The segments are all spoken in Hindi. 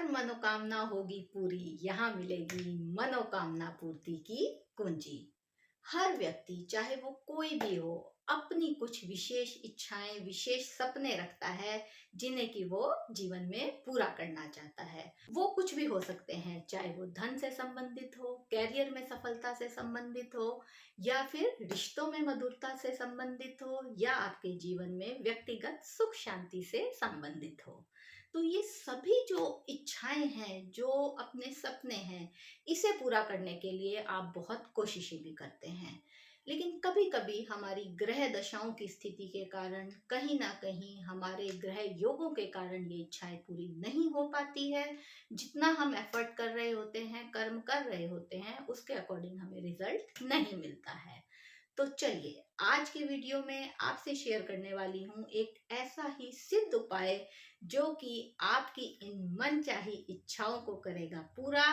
मनोकामना होगी पूरी, यहाँ मिलेगी मनोकामना पूर्ति की कुंजी। हर व्यक्ति चाहे वो कोई भी हो अपनी कुछ विशेष इच्छाएं, विशेष सपने रखता है जिन्हें कि वो जीवन में पूरा करना चाहता है। वो कुछ भी हो सकते हैं, चाहे वो धन से संबंधित हो, कैरियर में सफलता से संबंधित हो, या फिर रिश्तों में मधुरता से संबंधित हो, या आपके जीवन में व्यक्तिगत सुख शांति से संबंधित हो। तो ये सभी जो इच्छाएं हैं, जो अपने सपने हैं, इसे पूरा करने के लिए आप बहुत कोशिशें भी करते हैं। लेकिन कभी कभी हमारी ग्रह दशाओं की स्थिति के कारण, कहीं ना कहीं हमारे ग्रह योगों के कारण ये इच्छाएं पूरी नहीं हो पाती है। जितना हम एफर्ट कर रहे होते हैं, कर्म कर रहे होते हैं, उसके अकॉर्डिंग हमें रिजल्ट नहीं मिलता है। तो चलिए, आज के वीडियो में आपसे शेयर करने वाली हूँ एक ऐसा ही सिद्ध उपाय जो कि आपकी इन मनचाही इच्छाओं को करेगा पूरा।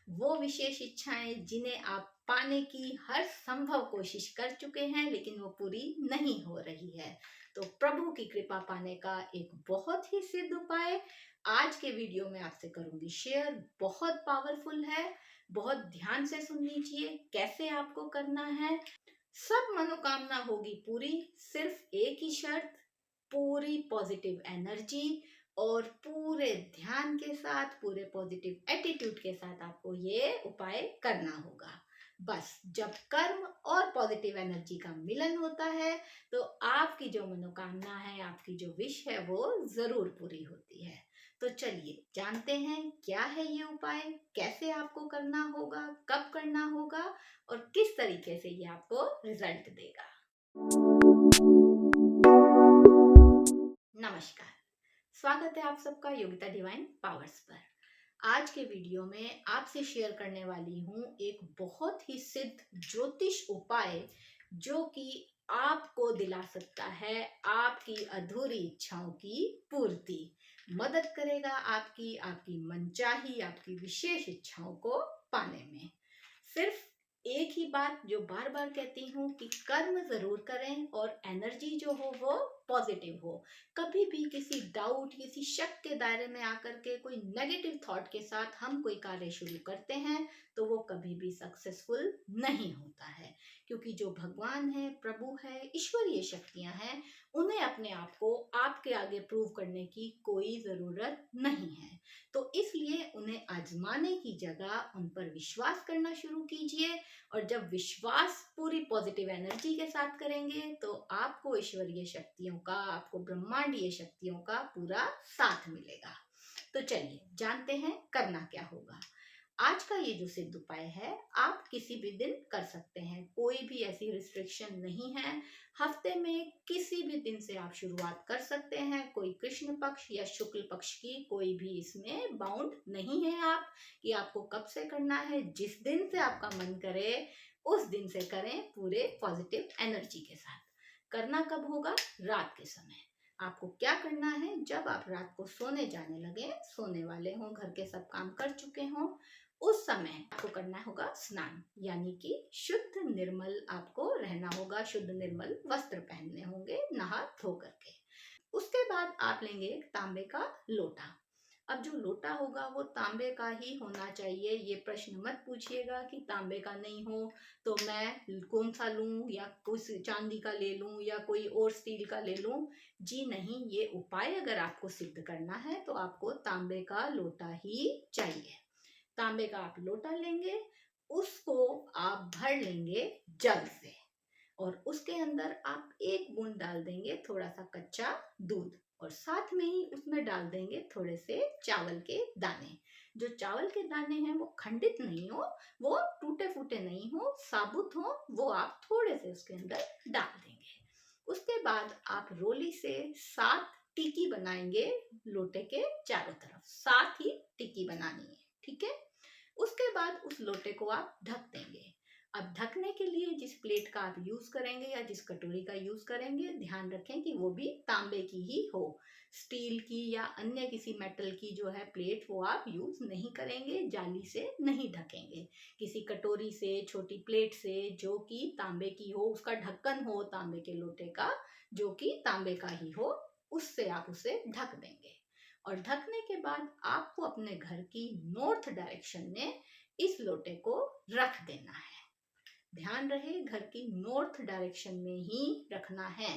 वो विशेष इच्छाएं जिन्हें आप पाने की हर संभव कोशिश कर चुके हैं लेकिन वो पूरी नहीं हो रही है। तो प्रभु की कृपा पाने का एक बहुत ही सिद्ध उपाय आज के वीडियो में आपसे करूंगी शेयर। बहुत पावरफुल है, बहुत ध्यान से सुन लीजिए कैसे आपको करना है। सब मनोकामना होगी पूरी, सिर्फ एक ही शर्त, पूरी पॉजिटिव एनर्जी और पूरे ध्यान के साथ, पूरे पॉजिटिव एटीट्यूड के साथ आपको ये उपाय करना होगा। बस जब कर्म और पॉजिटिव एनर्जी का मिलन होता है तो आपकी जो मनोकामना है, आपकी जो विश है, वो जरूर पूरी होती है। तो चलिए जानते हैं क्या है ये उपाय, कैसे आपको करना होगा, कब करना होगा और किस तरीके से ये आपको रिजल्ट देगा। नमस्कार, स्वागत है आप सबका योगिता डिवाइन पावर्स पर। आज के वीडियो में आपसे शेयर करने वाली हूँ एक बहुत ही सिद्ध ज्योतिष उपाय जो कि आपको दिला सकता है आपकी अधूरी इच्छाओं की पूर्ति, मदद करेगा आपकी आपकी मनचाही, आपकी विशेष इच्छाओं को पाने में। सिर्फ एक ही बात जो बार बार कहती हूँ कि कर्म जरूर करें और एनर्जी जो हो वो पॉजिटिव हो। कभी भी किसी डाउट, किसी शक के दायरे में आकर के कोई नेगेटिव थॉट के साथ हम कोई कार्य शुरू करते हैं तो वो कभी भी सक्सेसफुल नहीं होता है, क्योंकि जो भगवान है, प्रभु है, ईश्वरीय शक्तियां हैं, उन्हें अपने आप को आपके आगे प्रूव करने की कोई जरूरत नहीं है। तो इसलिए उन्हें आजमाने की जगह उन पर विश्वास करना शुरू कीजिए। और जब विश्वास पूरी पॉजिटिव एनर्जी के साथ करेंगे तो आपको ईश्वरीय शक्तियों का, आपको ब्रह्मांडीय शक्तियों का पूरा साथ मिलेगा। तो चलिए जानते हैं करना क्या होगा। आज का ये जो सिद्ध उपाय है आप किसी भी दिन कर सकते हैं, कोई भी ऐसी रिस्ट्रिक्शन नहीं है। हफ्ते में किसी भी दिन से आप शुरुआत कर सकते हैं, कोई कृष्ण पक्ष या शुक्ल पक्ष की कोई भी इसमें बाउंड नहीं है आप कि आपको कब से करना है। जिस दिन से आपका मन करे उस दिन से करें, पूरे पॉजिटिव एनर्जी के साथ। करना कब होगा? रात के समय। आपको क्या करना है, जब आप रात को सोने जाने लगे, सोने वाले हों, घर के सब काम कर चुके हों, उस समय आपको करना होगा स्नान, यानी कि शुद्ध निर्मल आपको रहना होगा, शुद्ध निर्मल वस्त्र पहनने होंगे नहा धो करके। उसके बाद आप लेंगे एक तांबे का लोटा। अब जो लोटा होगा वो तांबे का ही होना चाहिए। ये प्रश्न मत पूछिएगा कि तांबे का नहीं हो तो मैं कौन सा लूं, या कुछ चांदी का ले लूं या कोई और स्टील का ले लूं। जी नहीं, ये उपाय अगर आपको सिद्ध करना है तो आपको तांबे का लोटा ही चाहिए। तांबे का आप लोटा लेंगे, उसको आप भर लेंगे जल से, और उसके अंदर आप एक बूंद डाल देंगे थोड़ा सा कच्चा दूध, और साथ में ही उसमें डाल देंगे थोड़े से चावल के दाने। जो चावल के दाने हैं वो खंडित नहीं हो, वो टूटे फूटे नहीं हो, साबुत हो, वो आप थोड़े से उसके अंदर डाल देंगे। उसके बाद आप रोली से 7 टिक्की बनाएंगे लोटे के चारों तरफ, 7 ही टिक्की बनानी है, ठीक है। उसके बाद उस लोटे को आप ढक देंगे। अब ढकने के लिए जिस प्लेट का आप यूज करेंगे या जिस कटोरी का यूज करेंगे, ध्यान रखें कि वो भी तांबे की ही हो। स्टील की या अन्य किसी मेटल की जो है प्लेट वो आप यूज नहीं करेंगे, जाली से नहीं ढकेंगे। किसी कटोरी से, छोटी प्लेट से जो कि तांबे की हो, उसका ढक्कन हो तांबे के लोटे का जो कि तांबे का ही हो, उससे आप उसे ढक देंगे। और ढकने के बाद आपको अपने घर की नॉर्थ डायरेक्शन में इस लोटे को रख देना है। ध्यान रहे घर की नॉर्थ डायरेक्शन में ही रखना है।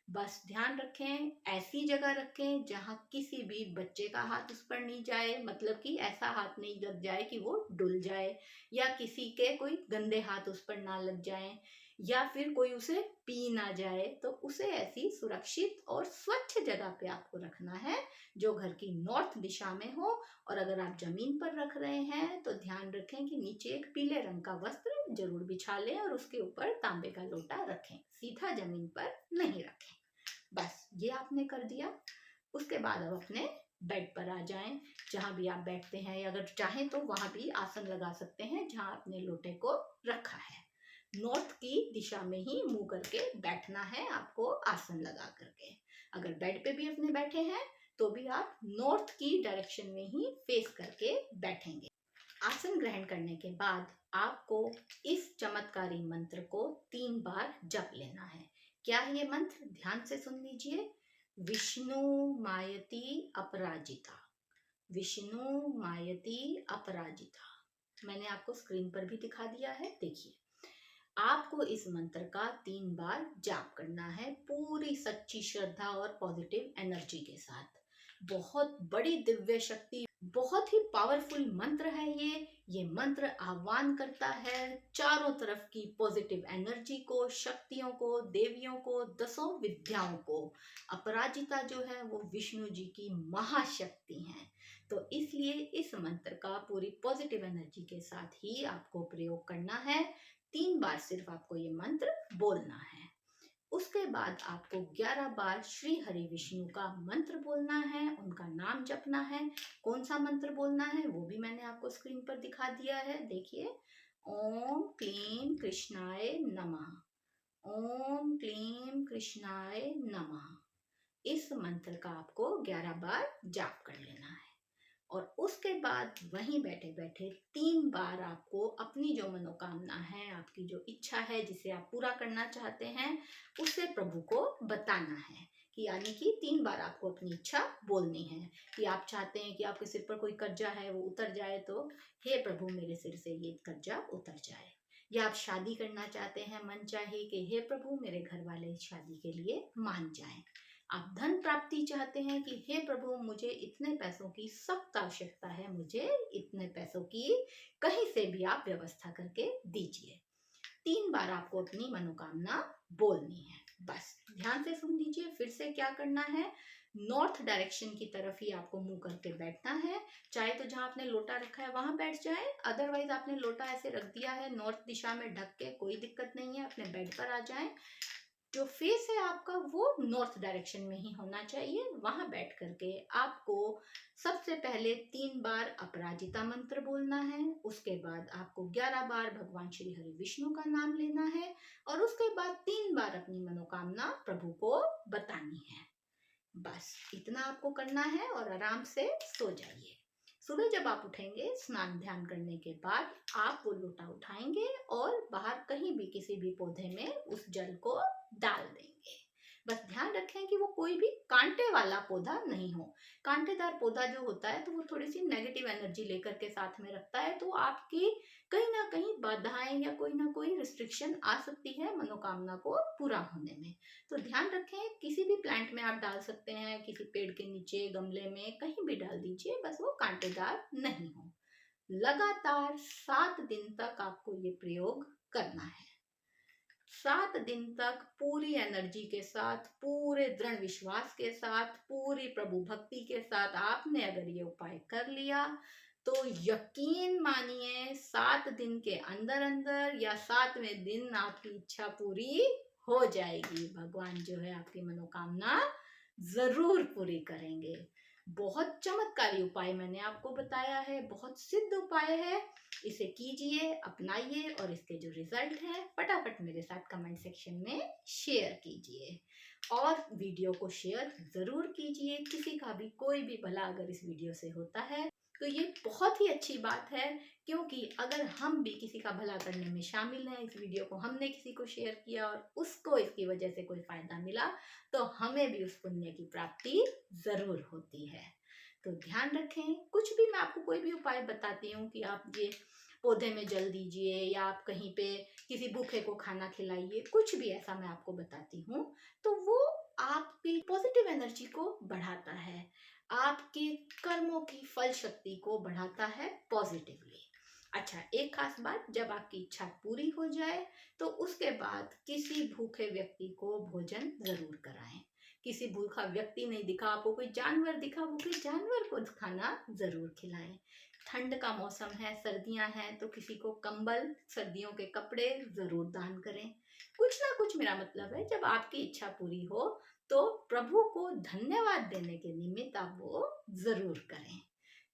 बस ध्यान रखें ऐसी जगह रखें जहां किसी भी बच्चे का हाथ उस पर नहीं जाए, मतलब कि ऐसा हाथ नहीं लग जाए कि वो डुल जाए, या किसी के कोई गंदे हाथ उस पर ना लग जाए, या फिर कोई उसे पी ना जाए। तो उसे ऐसी सुरक्षित और स्वच्छ जगह पे आपको रखना है जो घर की नॉर्थ दिशा में हो। और अगर आप जमीन पर रख रहे हैं तो ध्यान रखें कि नीचे एक पीले रंग का वस्त्र जरूर बिछा लें और उसके ऊपर तांबे का लोटा रखें, सीधा जमीन पर नहीं रखें। बस ये आपने कर दिया। उसके बाद अब अपने बेड पर आ जाएं, जहां भी आप बैठते हैं, या अगर चाहें तो वहां भी आसन लगा सकते हैं जहां आपने लोटे को रखा है। नॉर्थ की दिशा में ही मुंह करके बैठना है आपको, आसन लगा करके। अगर बेड पे भी अपने बैठे हैं तो भी आप नॉर्थ की डायरेक्शन में ही फेस करके बैठेंगे। आसन ग्रहण करने के बाद आपको इस चमत्कारी मंत्र को 3 बार जप लेना है। क्या है ये मंत्र? ध्यान से सुन लीजिए। विष्णु मायति अपराजिता, विष्णु मायति अपराजिता। मैंने आपको स्क्रीन पर भी दिखा दिया है, देखिए। आपको इस मंत्र का 3 बार जाप करना है पूरी सच्ची श्रद्धा और पॉजिटिव एनर्जी के साथ। बहुत बड़ी दिव्य शक्ति, बहुत ही पावरफुल मंत्र है ये मंत्र आह्वान करता है चारों तरफ की पॉजिटिव एनर्जी को, शक्तियों को, देवियों को, 10 विद्याओं को। अपराजिता जो है वो विष्णु जी की महाशक्ति हैं। तो इसलिए इस मंत्र का पूरी पॉजिटिव एनर्जी के साथ ही आपको प्रयोग करना है। 3 बार सिर्फ आपको ये मंत्र बोलना है। उसके बाद आपको 11 बार श्री हरि विष्णु का मंत्र बोलना है, उनका नाम जपना है। कौन सा मंत्र बोलना है वो भी मैंने आपको स्क्रीन पर दिखा दिया है, देखिए। ओम क्लीम कृष्णाय नमः, ओम क्लीम कृष्णाय नमः। इस मंत्र का आपको 11 बार जाप कर लेना है। और उसके बाद वहीं बैठे बैठे 3 बार आपको अपनी जो मनोकामना है, आपकी जो इच्छा है जिसे आप पूरा करना चाहते हैं, उसे प्रभु को बताना है। कि यानी कि 3 बार आपको अपनी इच्छा बोलनी है कि आप चाहते हैं कि आपके सिर पर कोई कर्जा है वो उतर जाए, तो हे प्रभु मेरे सिर से ये कर्जा उतर जाए। या आप शादी करना चाहते हैं मन चाहे कि हे प्रभु मेरे घर वाले शादी के लिए मान जाएं। आप धन प्राप्ति चाहते हैं कि हे प्रभु मुझे इतने पैसों की सख्त आवश्यकता है, मुझे इतने पैसों की कहीं से भी आप व्यवस्था करके दीजिए। 3 बार आपको अपनी मनोकामना बोलनी है। बस ध्यान से सुन लीजिए फिर से क्या करना है। नॉर्थ डायरेक्शन की तरफ ही आपको मुंह करके बैठना है। चाहे तो जहां आपने लोटा रखा है वहां बैठ जाए, अदरवाइज आपने लोटा ऐसे रख दिया है नॉर्थ दिशा में ढक के, कोई दिक्कत नहीं है, अपने बेड पर आ जाएं। जो फेस है आपका वो नॉर्थ डायरेक्शन में ही होना चाहिए। वहां बैठ करके आपको सबसे पहले 3 बार अपराजिता मंत्र बोलना है। उसके बाद आपको 11 बार भगवान श्री हरि विष्णु का नाम लेना है। और उसके बाद 3 बार अपनी मनोकामना प्रभु को बतानी है। बस इतना आपको करना है और आराम से सो जाइए। सुबह जब आप उठेंगे स्नान ध्यान करने के बाद आप वो लोटा उठाएंगे और बाहर कहीं भी किसी भी पौधे में उस जल को डाल देंगे। बस ध्यान रखें कि वो कोई भी कांटे वाला पौधा नहीं हो। कांटेदार पौधा जो होता है तो वो थोड़ी सी नेगेटिव एनर्जी लेकर के साथ में रखता है, तो आपकी कहीं ना कहीं बाधाएं या कोई ना कोई रिस्ट्रिक्शन आ सकती है मनोकामना को पूरा होने में। तो ध्यान रखें किसी भी प्लांट में आप डाल सकते हैं, किसी पेड़ के नीचे, गमले में, कहीं भी डाल दीजिए, बस वो कांटेदार नहीं हो। लगातार 7 दिन तक आपको ये प्रयोग करना है। 7 दिन तक पूरी एनर्जी के साथ, पूरे दृढ़ विश्वास के साथ, पूरी प्रभु भक्ति के साथ आपने अगर ये उपाय कर लिया तो यकीन मानिए 7 दिन के अंदर अंदर या 7वें दिन आपकी इच्छा पूरी हो जाएगी। भगवान जो है आपकी मनोकामना जरूर पूरी करेंगे। बहुत चमत्कारी उपाय मैंने आपको बताया है, बहुत सिद्ध उपाय है। इसे कीजिए, अपनाइए और इसके जो रिजल्ट है फटाफट मेरे साथ कमेंट सेक्शन में शेयर कीजिए। और वीडियो को शेयर जरूर कीजिए। किसी का भी कोई भी भला अगर इस वीडियो से होता है तो ये बहुत ही अच्छी बात है, क्योंकि अगर हम भी किसी का भला करने में शामिल हैं, इस वीडियो को हमने किसी को शेयर किया और उसको इसकी वजह से कोई फायदा मिला, तो हमें भी उस पुण्य की प्राप्ति जरूर होती है। तो ध्यान रखें। कुछ भी मैं आपको कोई भी उपाय बताती हूँ कि आप ये पौधे में जल दीजिए या आप कहीं पे किसी भूखे को खाना खिलाइए, कुछ भी ऐसा मैं आपको बताती हूँ, तो वो आपकी पॉजिटिव एनर्जी को बढ़ाता है, आपके कर्मों की फल शक्ति को बढ़ाता है पॉजिटिवली। अच्छा, एक खास बात, जब आपकी इच्छा पूरी हो जाए तो उसके बाद किसी भूखे व्यक्ति को भोजन जरूर कराएं। किसी भूखा व्यक्ति नहीं दिखा, आपको कोई जानवर दिखा, भूखे जानवर को खाना जरूर खिलाएं। ठंड का मौसम है, सर्दियां हैं, तो किसी को कंबल, सर्दियों के कपड़े जरूर दान करें। कुछ ना कुछ, मेरा मतलब है, जब आपकी इच्छा पूरी हो तो प्रभु को धन्यवाद देने के निमित्त आप वो जरूर करें।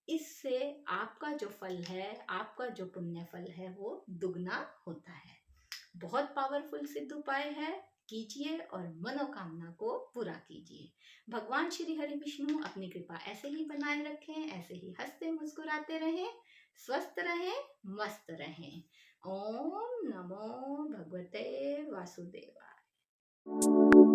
इससे आपका जो फल है, आपका जो पुण्य फल है, वो दुगना होता है। बहुत पावरफुल सिद्ध उपाय है, कीजिए और मनोकामना को पूरा कीजिए। भगवान श्री हरि विष्णु अपनी कृपा ऐसे ही बनाए रखें, ऐसे ही हंसते मुस्कुराते रहें, स्वस्थ रहें, मस्त रहें। ओम नमो भगवते वासुदेवाय।